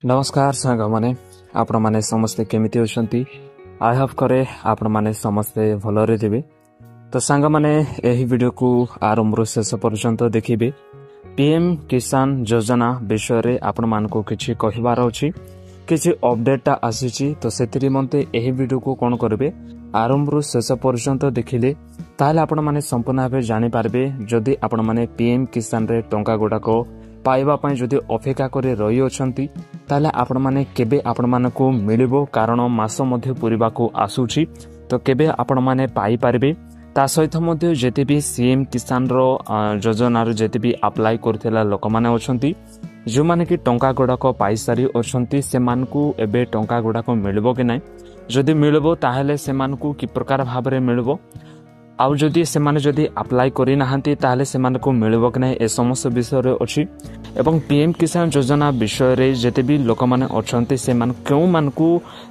नमस्कार सांग माने आपण माने समस्ते केमिति होछंती। आई होप करे आपण माने समस्ते भलरे दिबे। तो सांग माने एही वीडियो को आरंभ शेष पर्यंत देखिबे। पीएम किसान योजना विषय रे आपण मान को किछि कहिबार अछि, किछि अपडेट आसीछि। तो सेतिरि मते एही वीडियो को कोन करबे आरंभ शेष पर्यंत देखिले ताले आपण माने संपूर्ण भाबे जानि पारबे। जदि आपण माने पीएम किसान रे टंका गुडाको पाइबा पई जदि अपेक्षा करे रही अछंती ताले आपण माने केबे आपण मानको मिलिबो, कारण मास मध्ये पुरीबा को आसुछि। तो केबे आपण माने पाई पारबे। ता सहित मध्ये जेते भी सीएम किसान रो योजना रो जेते भी अप्लाई करथिला लोक माने अछंती, जो माने कि टंका गुडाको पाई सारी अछंती, से मानकू एबे टंका गुडाको मिलिबो कि नै। जदि मिलिबो ताहेले से मानकू कि प्रकार भाबरे मिलिबो, आउ जदि से माने जदि अप्लाई करि नाहंती ताहेले से मानकू मिलिबो कि नै। ए समस्त विषय रे अछि। एवं पीएम किसान योजना विषय रे जेते भी लोक माने अछंती से मान केउ मानकू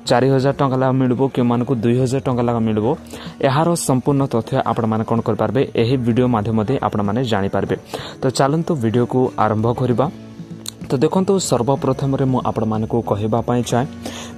4000 टंका ला मिलिबो, केउ मानकू 2000 टंका ला मिलिबो, एहारो संपूर्ण तथ्य आपण माने कोन कर पारबे एही वीडियो माध्यम मध्ये आपण माने जानि पारबे। तो चलंतु वीडियो को आरंभ करिबा। तो देखंतु सर्वप्रथम रे मु आपण मानकू कहिबा पई चाहे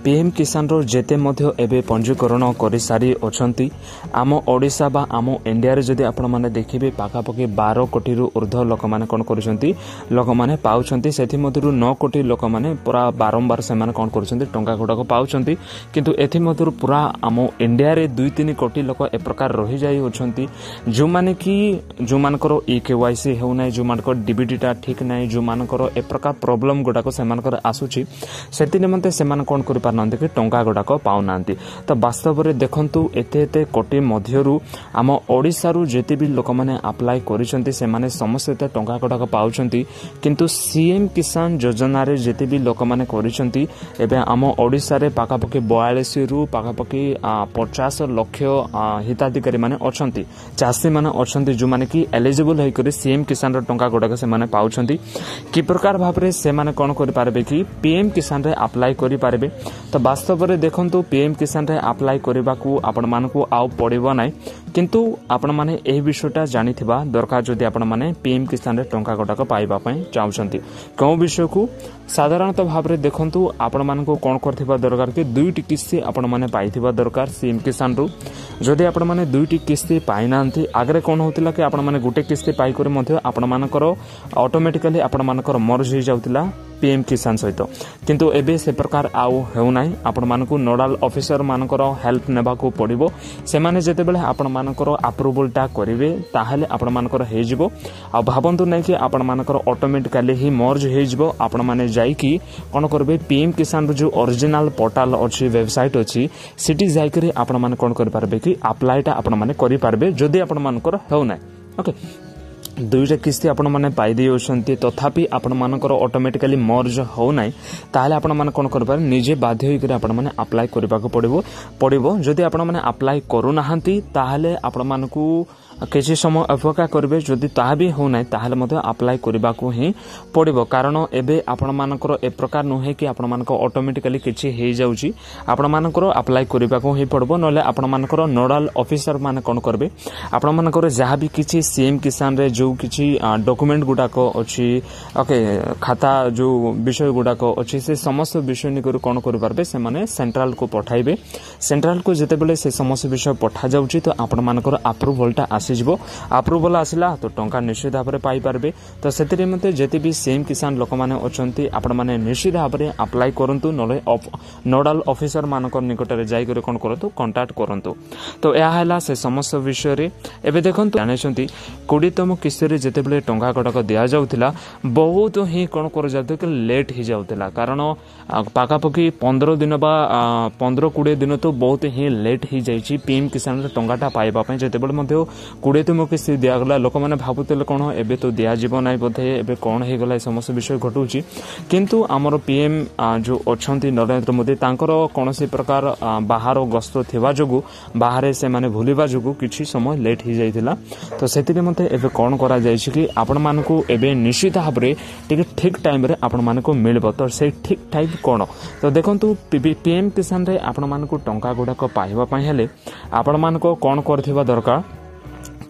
पीएम किसान रो जेते मध्ये एबे पंजीकरण करि सारी अछंती। आम ओडिसा बा आम इंडिया रे जदि आपण माने देखिबे पाका पके 12 कोटी रु ऊर्ध्व लोक माने कोन करछंती, लोक माने पाउछंती। सेथि मधुरु 9 कोटी लोक माने पूरा बारंबार से माने कोन करछंती टंका गुडाको पाउछंती। किंतु एथि मधुरु पूरा आम इंडिया रे 2-3 कोटी लोक ए प्रकार रहि जाई होछंती, जो माने कि जो मानकर केवाईसी हेउ नै, जो मानकर डीबीटी टा ठीक नै, जो मानकर ए प्रकार प्रॉब्लम गुडाको से मानकर आसुची, सेति निमंते से मान कोन करि पारनंती कि टंका गुडाको पाउनांती। तो वास्तव रे देखंतु एते एते कोटी मध्यरु आम ओडिसा रु जेते भी लोक माने अप्लाई करिसंती से माने समस्त एते टंका गुडाको पाउछंती। किंतु सीएम किसान योजना रे जेते भी लोक माने करिसंती एबे आम ओडिसा रे पाका पके 42 रु पाका पके 50 लाख हिताधिकारी माने अछंती, चासी माने अछंती, जो माने कि एलिजिबल होई करी सीएम किसान रो टंका गुडाको से माने पाउछंती। कि प्रकार भाबरे से माने कोन करि पारबे कि पीएम किसान रे अप्लाई करि पारबे। तो वास्तव रे देखंतु पीएम किसान रे अप्लाई करबा को आपण मानकू आउ पड़िबो नै, किंतु आपण माने एही विषयटा जानिथिबा दरकार। जदि आपण माने पीएम किसान रे टंका गुडाको पाइबा पई चाहउछंती कोन विषय को साधारणतः भाबरे देखंतु आपण मानकू कोन करथिबा दरकार कि 2टी किस्ती आपण माने पाइथिबा दरकार सीएम किसान रु। जदि आपण माने 2टी किस्ती पाइनांती, आगरे कोन होतिला कि आपण माने गुटे किस्ती पाइ करे मध्ये आपण मानकर ऑटोमेटिकली आपण मानकर मर्ज हो जाउतिला पीएम किसान सहित। किंतु एबे से प्रकार आउ हेउ नै। आपण मानकू नोडल ऑफिसर मानकर हेल्प नेबा को पड़िबो। से माने जेते बेले आपण मानकर अप्रूवल टा करिवे ताहाले आपण मानकर हे जिवो। आ भाबंतु नै कि आपण मानकर ऑटोमेटिकली ही मर्ज हे जिवो। आपण माने जाई कि कोन करबे पीएम किसान जो ओरिजिनल पोर्टल अछि, वेबसाइट अछि, सिटी जाई करी आपण माने कोन करि पारबे कि अप्लाई टा आपण माने करि पारबे जदि आपण मानकर हेउ नै। ओके, 2टा किस्ती आपण माने पाई दे होछंती, तथापि आपण मानकर ऑटोमेटिकली मर्ज हो नै, ताले आपण माने कोन करबार निजे बाध्य होई करी आपण माने अप्लाई करबा को पड़िबो। जदि आपण माने अप्लाई करू नाहंती ताले आपण मानकू किछि समय अपेक्षा करबे। जदि ताहा भी हो नै ताहाले मध्ये अप्लाई करबा को ही पड़िबो, कारण एबे आपण मानकर ए प्रकार नहे कि आपण मानकर ऑटोमेटिकली किछि हे जाउची। आपण मानकर अप्लाई करबा को ही पड़बो, नले आपण मानकर नोडल ऑफिसर माने कोन करबे आपण मानकर जहा भी किछि सीएम किसान रे जो किछि डॉक्यूमेंट गुडाको अछि, ओके, खाता जो विषय गुडाको अछि, से समस्त विषय नि करू कोन करि पारबे से माने सेंट्रल को पठाइबे। सेंट्रल को जेते बेले से समस्त विषय पठा जाउची तो आपण मानकर अप्रूवल टा अप्रूवल आसिला तो टंका निश्चित भाव में पाई पारबे। तो सेतिरे मते जेते भी सीएम किसान लोक माने अछंती आपण माने निश्चित भाव में अप्लाई करंतु, नले नोडल ऑफिसर मानकर निकट रे जाई करे कोन करंतु कांटेक्ट करंतु। तो या हैला से समस्त विषय रे एबे देखंतु जानेछंती 20तम किस्ती रे जेते बेले टंका गडक दिया जाउतिला बहुत ही कोन कर जाउत कि लेट ही जाउतिला, कारण पाका पकी 15 दिन बा 15-20 दिन तो बहुत ही लेट ही जाईची पीएम किसान रे टंकाटा पाइबा पय। जेते बेले मध्ये 20तम किस्ती दिया गला लोक माने भाबुतले कोन एबे तो दिया जीवो नै, बोधे एबे कोन हे गला समस्त विषय घटुची। किंतु हमर पीएम जो अछंती नरेंद्र मोदी तांकर कोनसी प्रकार बाहर गस्त थिबा जोगु बाहर से माने भूलिबा जोगु किछि समय लेट ही जाइतिला। तो सेतिके मते एबे कोन करा जायछि कि आपण मानकू एबे निश्चित भाबरे ठीक टाइम रे आपण मानकू मिलबो। तो से ठीक टाइम कोन तो देखंतु पीएम किसान रे आपण मानकू टंका गुडाको पाइबा पय हेले आपण मानकू कोन करथिबा दरकार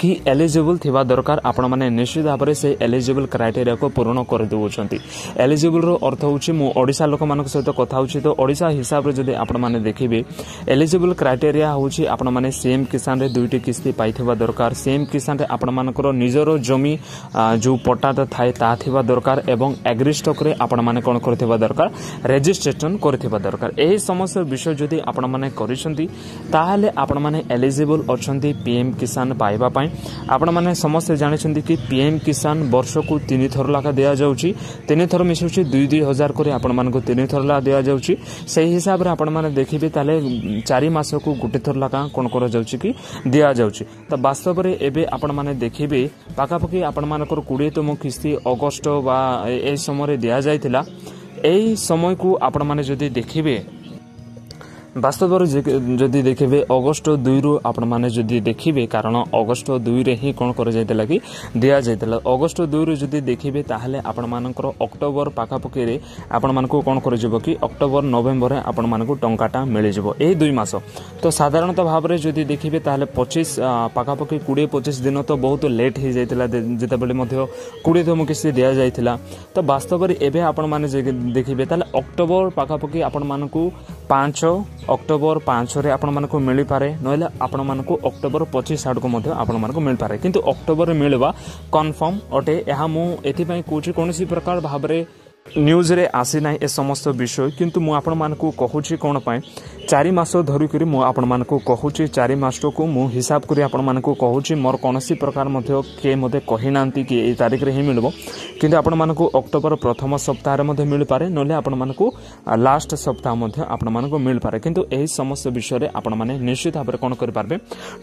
कि एलिजिबल थिबा दरकार आपण माने निश्चित भाव में से एलिजिबल क्राइटेरिया को पूर्ण कर दउछंती। एलिजिबल रो अर्थ होची मु ओडिसा लोक मानक सहित कथा होची तो ओडिसा हिसाब रे जदि आपण माने देखिबे एलिजिबल क्राइटेरिया होची आपण माने सेम किसान रे दुईटी किस्ती पाइथिबा दरकार। सेम किसान रे आपण मानकर निजरो जमी जो पट्टा थाए ता थिबा दरकार एवं एग्री स्टॉक रे आपण माने कोन करथिबा दरकार रजिस्ट्रेशन करथिबा दरकार। एही समस्त विषय जदि आपण माने करिसंती ताहाले आपण माने एलिजिबल अछंती पीएम किसान पाइबा पई। आपण माने समस्त जानिसंती कि पीएम किसान वर्ष को 3 थर लाखा दिया जाउची। 3 थर मिसुची 2,000 करे आपण मानको 3 थर ला दिया जाउची। सेही हिसाब रे आपण माने देखिबे ताले 4 मास को 1 थर लाखा कोन कर जाउची कि दिया जाउची। त वास्तव रे एबे आपण माने देखिबे पाकापकी आपण मानकर 20तम किस्ती अगस्त बा ए समय दिया जायतिला। एही समय को आपण माने जदि देखिबे वास्तव जदि देखिए अगस्त 2 रु आपण माने जदि देखिए कारण अगस्त 2 रे ही कोन कर जायतिला कि दिया जायतिला। अगस्त 2 रु जदि देखिए ताहले आपण मानकर अक्टोबर पाखापकी रे आपण मानको कोन कर जिवो कि अक्टोबर नवेम्बर रे आपण मानको टंकाटा मिल जिवो एही 2 मास। तो साधारणतः भाव रे जदि देखिए ताहले 25 पाखापकी 20-25 दिन तो बहुत लेट ही जायतिला जेते बेले मध्ये 20तम किस्ती दिया जायतिला। तो वास्तव रे एबे आपण माने देखिए ताहले अक्टोबर पाखापकी आपण मानको 5 अक्टोबर 5 रे आपण मानको मिली पारे नहले आपण मानको अक्टोबर 25 आड़ को मध्ये आपण मानको मिल पारे किंतु अक्टोबर रे मिलवा कन्फर्म अटे। एहा मु एथि पई कोची कोनसी प्रकार भाव रे न्यूज रे आसी ना ए समस्त विषय किंतु मु आपण मानको कहूची कोन पई 4 मास धरि करी मु आपण मानको कहूची 4 मास को मु हिसाब करी आपण मानको कहूची मोर कोनसी प्रकार मध्ये के मध्ये कहि नांती कि ए तारिख रे ही मिलबो किंतु आपण मानको अक्टोबर प्रथम सप्ताह रे मध्ये मिल पारे नले आपण मानको लास्ट सप्ताह मध्ये आपण मानको मिल पारे किंतु एही समस्त विषय रे आपण माने निश्चित भाबरे कोन करि पारबे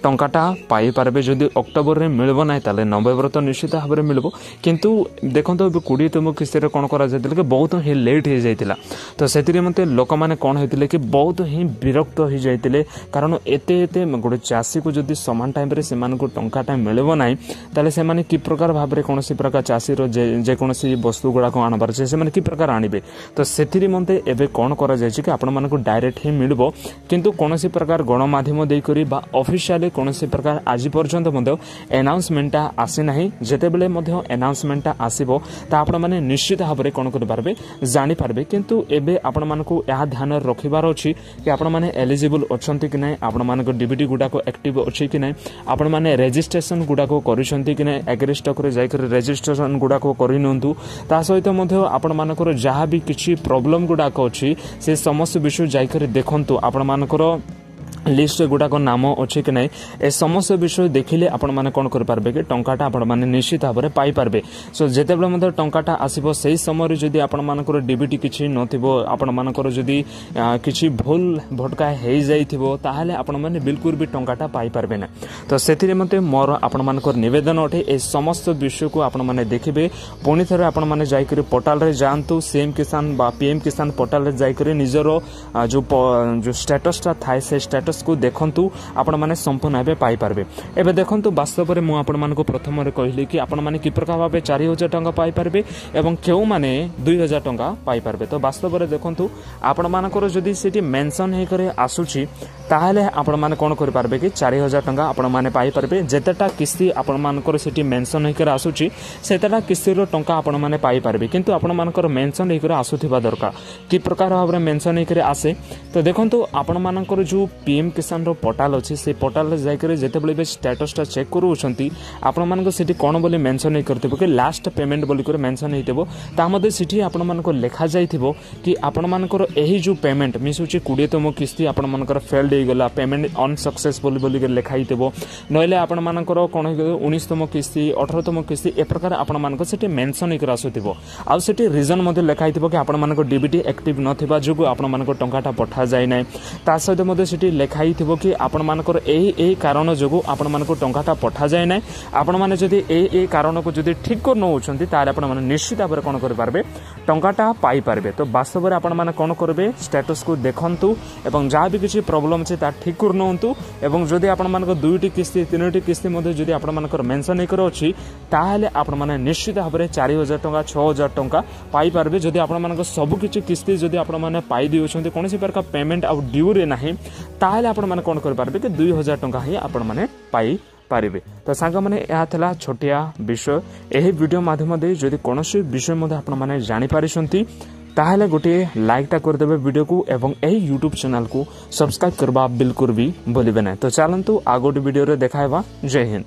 टंकाटा पाई पारबे। जदि अक्टोबर रे मिलबो नै ताले नवेम्बर तो निश्चित भाबरे मिलबो किंतु देखंतो 20तम किस्ती रे कोन करा जायतिले कि बहुत ही लेट हो जाइतिला। तो सेतिरे मते लोक माने कोन होइतिले कि बहुत ही विरक्त हो जाइतिले कारण एते एते गोटे चासी को जदि समान टाइम रे से मानको टंकाटा मिलबो नै ताले से माने कि प्रकार भाबरे कोनसी प्रकार चासी रो जे कोनसी वस्तु गुडा को आनबार से माने कि प्रकार आनिबे। तो सेतिरे मते एबे कोन करा जाय छि कि आपण मानको डायरेक्ट ही मिलबो किंतु कोनसी प्रकार गणमाध्यम देई करी बा ऑफिशियली कोनसी प्रकार आज पर्यंत मते अनाउंसमेंट आसी नाही। जेते बेले मते अनाउंसमेंट आसीबो ता आपण माने निश्चित भाबरे कोन कर पारबे जानि पारबे किंतु एबे आपण मानको या ध्यान रखिबार अछि कि आपण माने एलिजिबल अछंती कि नै आपण मानको डीबीटी गुडा को एक्टिव अछि कि नै आपण माने रजिस्ट्रेशन गुडा को करिसंती कि नै एग्री स्टॉक रे जाय कर रजिस्ट्रेशन गुडा को करि नंतु ता सहित मध्ये आपण मानकर जहा भी किछि प्रॉब्लम गुडा को अछि से समस्त विषय जाय कर देखंतु आपण मानकर लिस्ट गुडा को नाम अच्छे कि नहीं ए समस्त विषय देखिले आपण माने कोन कर पारबे कि टंकाटा आपण माने निश्चित भाव में पाई पारबे। सो जेते बेले मध्ये टंकाटा आसीबो सेही समय रे जदी आपण मानकर डीबीटी किछि नथिबो आपण मानकर जदी किछि भूल भटका हेई जाइथिबो ताहाले आपण माने बिल्कुल भी टंकाटा पाई पारबे ना। तो सेथिरे मते मोर आपण मानकर निवेदन अटे ए समस्त विषय को आपण माने देखिबे पुनी थरे आपण माने जाय करी पोर्टल रे जानतु सेम किसान बा पीएम किसान पोर्टल रे जाय करी निजरो जो स्टेटसटा थाय से स्टेटस को देखंतु आपण माने संपूर्ण भाबे पाई पारबे। एबे देखंतु वास्तव रे मु आपण मानको प्रथम रे कहली कि आपण माने कि प्रकार भाबे 4000 टंका पाई पारबे एवं केउ माने 2000 टंका पाई पारबे। तो वास्तव रे देखंतु आपण मानकर जदी सेठी मेंशन हे करे आसुची ताहाले आपण माने कोन कर पारबे कि 4000 टंका आपण माने पाई पारबे। जेतेटा किस्ती आपण मानकर सेठी मेंशन हे करे आसुची सेतेटा किस्ती रो टंका आपण माने पाई पारबे किंतु आपण मानकर मेंशन हे करे आसुथिबा दरकार कि प्रकार भाबरे मेंशन हे करे आसे। तो देखंतु आपण मानकर जो पीएम किसान रो पोर्टल अछि से पोर्टल रे जाय करे जेते बेले स्टेटसटा चेक करूछंती आपण मानको सेठी कोन बोली मेंशन हे करथिबो कि लास्ट पेमेंट बोली करे मेंशन हेतिबो ता मध्ये सेठी आपण मानको लेखा जायथिबो कि आपण मानकर एही जो पेमेंट मिसुची 20तम किस्ती आपण मानकर फेल्ड हे गला पेमेंट अनसक्सेसफुल बोली करे लेखा हितिबो नहले आपण मानकर कोन हे 19तम किस्ती 18तम किस्ती ए प्रकार आपण मानको सेठी मेंशन हे कर आसुथिबो आ सेठी रीजन मध्ये लेखा हितिबो कि आपण मानको डीबीटी एक्टिव नथिबा जुगु आपण मानको टंकाटा पठा जाय नै ता सहित मध्ये सेठी लेखा हितिबो कि आपण मानकर एही कारण जुगु आपण मानको टंकाटा पठा जाय नै आपण माने जदी ए कारण को जदी ठीक कर नउछंती तारे आपण माने निश्चित भाबरे कोन कर पारबे टंकाटा पाई पारबे। तो वास्तव रे आपण माने कोन करबे स्टेटस को देखंतु एवं जहा भी किछि प्रॉब्लम छै ता ठीक कर नउंतु एवं जदी आपण मानको 2टी किस्ती 3टी किस्ती मध्ये जदी आपण मानकर मेंशन हे करो अछि ताहाले आपण माने निश्चित भाबरे 4000 टंका 6000 टंका पाई पारबे। जदी आपण मानको सब किछि किस्ती जदी आपण माने पाई दिउछंती कोनसी प्रकार पेमेंट आ ड्यू रे नाही ताहाले आपण माने कोन कर पारबे कि 2000 टंका ही आपण माने पाई पारिबे। तो सांग माने या थला छोटिया विषय एही वीडियो माध्यम दे जदि कोनोसी विषय मध्ये आपण माने जानि पारिसंती ताहले गोटे लाइक टा कर देबे वीडियो को एवं एही यूट्यूब चैनल को सब्सक्राइब करबा बिल्कुल भी भूलिबे नै। तो चलंतु आ गोटे वीडियो रे देखाइबा। जय हिंद।